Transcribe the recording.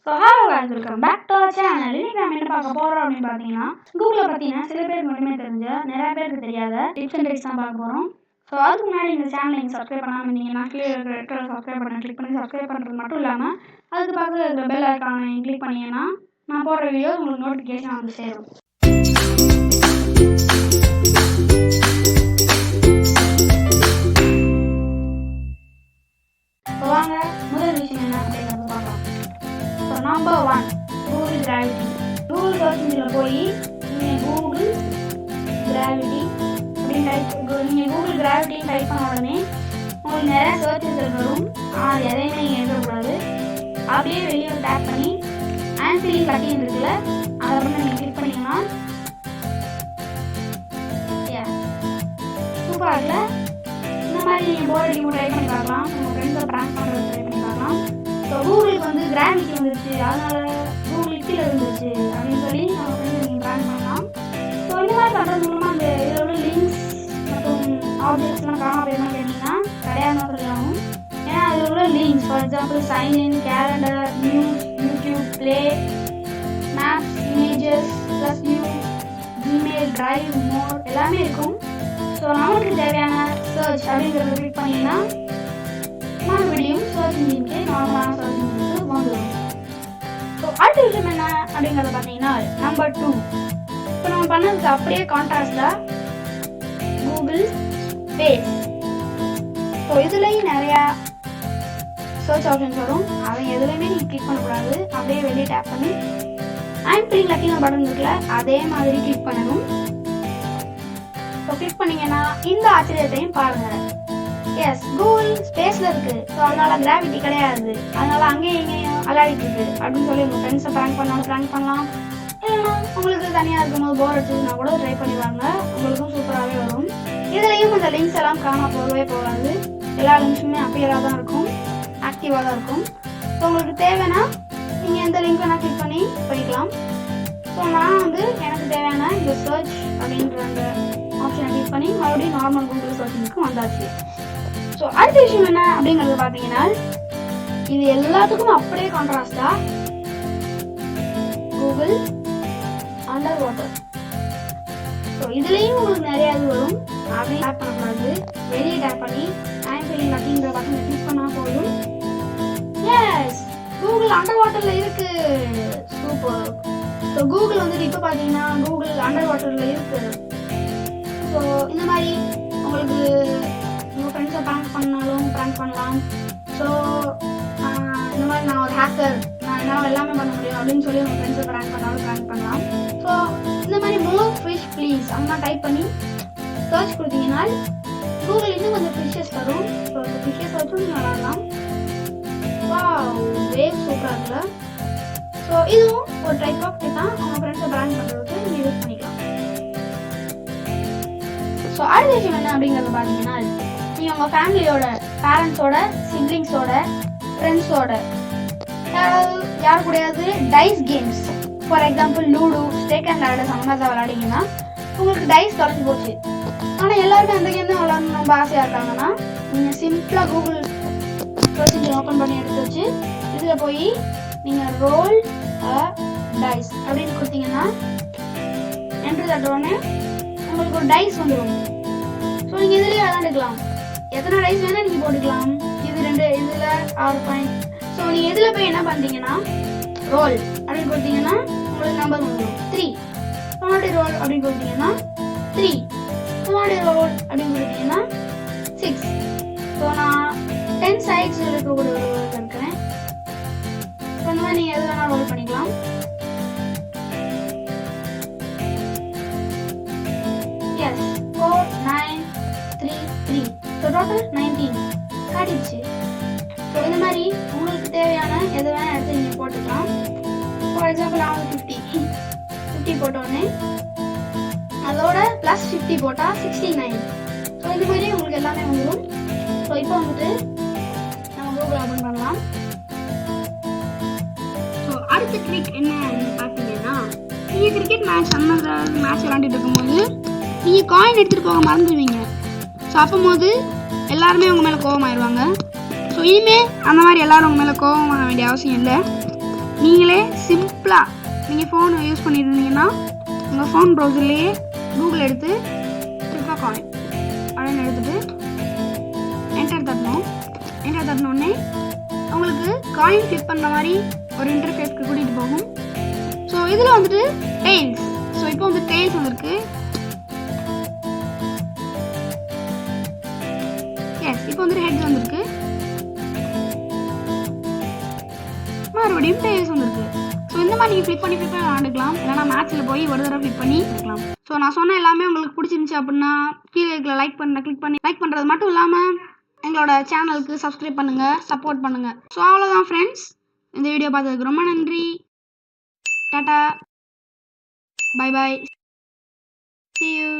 So hello guys, welcome back to our channel. இன்னைக்கு நம்ம என்ன பார்க்க போகிறோம் அப்படின்னு பார்த்தீங்கன்னா, கூகுளை பற்றின சில பேருக்கு மட்டுமே தெரிஞ்ச நிறைய பேருக்கு தெரியாத டிப்ஸ் அண்ட் ட்ரிக்ஸ் தான் பார்க்க போகிறோம். ஸோ அதுக்கு முன்னாடி இந்த சேனலை நீங்கள் சப்ஸ்கிரைப் பண்ணாமல் இருந்தீங்கன்னா சப்ஸ்கிரைப் பண்ண கிளிக் பண்ணி சப்ஸ்கிரைப் பண்ணுறது மட்டும் இல்லாமல் அதுக்கு பக்கத்தில் இருக்கிற பெல் ஐக்கானை கிளிக் பண்ணிங்கன்னா நான் போடுற வீடியோ உங்களுக்கு நோட்டிஃபிகேஷன் வந்து சேரும். ஸோ வாங்க முதல் விஷயம் என்ன அப்படிங்கிறது பார்க்கலாம். So number 1, Google gravity. Google search இன்ஜினில் போய் நீங்கள் கூகுள் கிராவிட்டி அப்படின்னு நீங்கள் கூகுள் கிராவிட்டின்னு டைப் பண்ண உடனே உங்களுக்கு நிறையா சர்ச் ரிசல்ட் வரும். ஆனால் எதையுமே நீங்கள் எழுதக்கூடாது. அப்படியே வெளியே டேப் பண்ணி ஆன்சரிங் கட்டிங் இருக்குல்ல, அதை வந்து நீங்கள் கிளிக் பண்ணிங்கன்னா சூப்பராக இருக்குல்ல. இந்த மாதிரி நீங்கள் போர்டு அடிக்கும் ட்ரை பண்ணி பார்க்கலாம். உங்கள் ஃப்ரெண்ட்ஸை ப்ராங்க் பண்ணுறது ட்ரை பண்ணி பார்க்கலாம். ஸோ கூகுளுக்கு வந்து கிராவிட்டி வந்துருச்சு, அதனால கூகுள் கீழே இருந்துச்சு அப்படின்னு சொல்லி நம்ம ஃப்ரெண்ட்ஸை நீங்கள் ப்ராங்க் பண்ணலாம். ஸோ இந்த மாதிரி பண்ணுறது மூலமாக அந்த இதில் உள்ள லிங்க்ஸ் மற்றும் ஆப்ஜெக்ட்ஸ்லாம் காணாமல் போயிருந்தான்னு கேட்டிங்கன்னா கிடையாதுன்னு சொல்லியாகும். ஏன்னா அதில் உள்ள links, for example sign in, calendar, news, YouTube, play, maps, images, plus Gmail, drive, more எல்லாமே இருக்கும். ஸோ நமக்கு தேவையான சர்ச் அப்படிங்கிறத கிளிக் பண்ணிங்கன்னா மறுபடியும் சர்ச் இன்ஜினுக்கு நார்மலான சர்ச் இன்ஜினுக்கு வந்துடும். ஸோ அடுத்த விஷயம் என்ன அப்படிங்கிறத பார்த்தீங்கன்னா நம்பர் 2. இப்போ நம்ம பண்ணதுக்கு அப்படியே கான்ட்ராஸ்டாக கூகுள் ஸ்பேஸ். ஸோ இதுலேயும் நிறையா சர்ச் ஆப்ஷன்ஸ் வரும். அதை எதுலையுமே நீங்கள் கிளிக் பண்ணக்கூடாது. அப்படியே வெளியே டேப் பண்ணி ஐம் கிளிக் லக்கிங் பட்டன் இருக்குல்ல, அதே மாதிரி கிளிக் பண்ணணும். ஸோ கிளிக் பண்ணிங்கன்னா இந்த ஆச்சரியத்தையும் பாருங்கள். எஸ், கூகுள் ஸ்பேஸில் இருக்குது. ஸோ அதனால் கிராவிட்டி கிடையாது, அதனால் அங்கேயும் இங்கேயும் அலாடிட்டு இருக்குது அப்படின்னு சொல்லி உங்கள் ஃப்ரெண்ட்ஸை ப்ராங்க் பண்ணாலும் ப்ராங்க் பண்ணலாம். இல்லைன்னா உங்களுக்கு தனியாக இருக்கும்போது போர் அடிச்சதுன்னா கூட ட்ரை பண்ணி வாங்க, உங்களுக்கும் சூப்பராகவே வரும். இதுலேயும் இந்த லிங்க்ஸ் எல்லாம் காணாமல் போகவே போகாது. எல்லா லிங்க்ஸுமே அப்பியராக தான் இருக்கும், ஆக்டிவாக தான் இருக்கும். ஸோ உங்களுக்கு தேவைன்னா நீங்கள் எந்த லிங்க் வேணால் கிளிக் பண்ணி போய்க்கலாம். ஸோ நான் வந்து எனக்கு தேவையான இந்த சர்ச் அப்படின்ற அந்த ஆப்ஷனை கிளிக் பண்ணி மறுபடியும் நார்மல் கூகுள் சர்ச்சிங்க்கு வந்தாச்சு. ஸோ அடுத்த விஷயம் என்ன அப்படிங்கிறது பார்த்தீங்கன்னா, இது எல்லாத்துக்கும் அப்படியே கான்ட்ராஸ்டா கூகுள் அண்டர் வாட்டர். ஸோ இதுலேயும் உங்களுக்கு நிறைய இது வரும். அப்படியே டேப் பண்ணக்கூடாது, வெளியே டேப் பண்ணி ஐம் ஃபீலிங் அப்படிங்கிற பட்டனை கிளிக் பண்ணால் போதும். எஸ், கூகுள் அண்டர் வாட்டரில் இருக்கு. சூப்பர். ஸோ கூகுள் வந்துட்டு இப்போ பார்த்தீங்கன்னா கூகுள் அண்டர் வாட்டரில் இருக்கு. ஸோ இந்த மாதிரி உங்களுக்கு உங்கள் ஃப்ரெண்ட்ஸை ப்ராங்க் பண்ணாலும் ப்ராங்க் பண்ணலாம். ஸோ இந்த மாதிரி நான் ஒரு ஹேக்கர், நான் என்னால் எல்லாமே பண்ண முடியும் அப்படின்னு சொல்லி உங்கள் ஃப்ரெண்ட்ஸை ப்ராங்க் பண்ணாலும் ப்ராங்க் பண்ணலாம். ஸோ இந்த மாதிரி மோர் ஃபிஷ் ப்ளீஸ் அந்த டைப் பண்ணி சர்ச் கொடுத்தீங்கன்னா கூகுள் இன்னும் கொஞ்சம் ஃபிஷ்ஷஸ் தரும். ஸோ அந்த ஃபிஷ்ஷஸ் வச்சும் நீங்கள் விளாடலாம். வேவ் சூப்பராக இருக்குல்ல. ஸோ இதுவும் ஒரு டைப் ஆஃப் டிப் தான், உங்கள் ஃப்ரெண்ட்ஸை ப்ராங்க் பண்ணுறதுக்கு நீங்கள் யூஸ் பண்ணிக்கலாம். ஸோ அடுத்த விஷயம் என்ன அப்படிங்கிறது பார்த்தீங்கன்னா, நீங்கள் உங்கள் ஃபேமிலியோட, பேரண்ட்ஸோட, சிப்ளிங்ஸோட, ஃப்ரெண்ட்ஸோட யார் கூடயாவது dice games, for example ludo, snake and ladders அந்த மாதிரி தான் விளையாடிங்கன்னா உங்களுக்கு டைஸ் தொலைஞ்சு போச்சு. ஆனால் எல்லாருமே அந்த கேம் தான் விளையாடணும் ரொம்ப ஆசையாக இருக்காங்கன்னா நீங்கள் சிம்பிளாக கூகுள் சர்ச் இன்ஜின் ஓப்பன் பண்ணி எடுத்து வச்சு இதில் போய் நீங்கள் ரோல் டைஸ் அப்படின்னு கொடுத்தீங்கன்னா என்ட்ரி தட்டோடனே உங்களுக்கு ஒரு டைஸ் வந்துடும். ஸோ நீங்கள் இதுலேயே விளையாண்டுக்கலாம். எத்தனை டைஸ் வேணால் நீங்கள் போட்டுக்கலாம். இது 2, இதில் 6 பாயிண்ட். ஸோ நீங்கள் இதில் போய் என்ன பண்ணுறீங்கன்னா ரோல் அப்படின்னு கொடுத்தீங்கன்னா உங்களுக்கு நம்பர் வந்துடும் 3. மறுபடியும் ரோல் அப்படின்னு கொடுத்தீங்கன்னா 3. மறுபடியும் ரோல் அப்படின்னு கொடுத்தீங்கன்னா 6. ஸோ நான் 10 சைட்ஸ் இருக்கக்கூடிய இருக்கிறேன். ஸோ இந்த மாதிரி நீங்கள் எது வேணால் ரோல் பண்ணிக்கலாம். எஸ், 4, 9, 3, 3. So total 19 காட்டிடுச்சு. ஸோ இந்த மாதிரி உங்களுக்கு தேவையான எது வேணால் எடுத்து நீங்கள் போட்டுக்கலாம். ஃபார் எக்ஸாம்பிள் நான் வந்து 50 போட்டோடனே அதோட ப்ளஸ் 50 போட்டால் 69. ஸோ இந்த மாதிரி உங்களுக்கு எல்லாமே வந்துடும். ஸோ இப்போ வந்துட்டு நம்ம கூகுள் ஓப்பன் பண்ணலாம். ஸோ அடுத்த ட்ரிக் என்ன பார்த்தீங்கன்னா, நீங்கள் கிரிக்கெட் மேட்ச் அந்த மேட்ச் விளாண்டுட்டு இருக்கும்போது நீங்கள் காயின் எடுத்துகிட்டு போக மறந்துடுவீங்க. ஸோ அப்போது எல்லாருமே உங்கள் மேலே கோபமாயிடுவாங்க. ஸோ இனிமேல் அந்த மாதிரி எல்லோரும் உங்கள் மேலே கோபம் பண்ண வேண்டிய அவசியம் இல்லை. நீங்களே சிம்பிளாக நீங்கள் ஃபோன் யூஸ் பண்ணியிருந்தீங்கன்னா உங்கள் ஃபோன் ப்ரௌசர்லேயே கூகுள் எடுத்து ஃப்ளிப்பா காயின் அப்படின்னு எடுத்துகிட்டு என்டர் தட்டினோடனே உங்களுக்கு காயின் ஃப்ளிப் பண்ணுற மாதிரி ஒரு இன்டர்ஃபேஸ்க்கு கூட்டிகிட்டு போகும். ஸோ இதில் வந்துட்டு டெய்ல்ஸ். ஸோ இப்போ வந்து டெய்ல்ஸ் வந்துருக்கு. எஸ், இப்போ வந்துட்டு ஹெட்ஸ் வந்துருக்கு. மறுபடியும் டெய்ல்ஸ் வந்துருக்கு. ஸோ இந்த மாதிரி நீங்கள் ஃப்ளிப் பண்ணி விளாண்டுக்கலாம். இல்லைனா மேட்ச்சில் போய் ஒரு தடவை ஃப்ளிப் பண்ணி எடுக்கலாம். ஸோ நான் சொன்ன எல்லாமே உங்களுக்கு பிடிச்சிருந்துச்சி அப்படின்னா கீழே இருக்கிற கிளிக் பண்ணி லைக் பண்ணுறது மட்டும் இல்லாமல் எங்களோட சேனலுக்கு சப்ஸ்கிரைப் பண்ணுங்கள், சப்போர்ட் பண்ணுங்கள். ஸோ அவ்வளோதான் ஃப்ரெண்ட்ஸ். இந்த வீடியோ பார்த்ததுக்கு ரொம்ப நன்றி. Tata, bye bye, see you.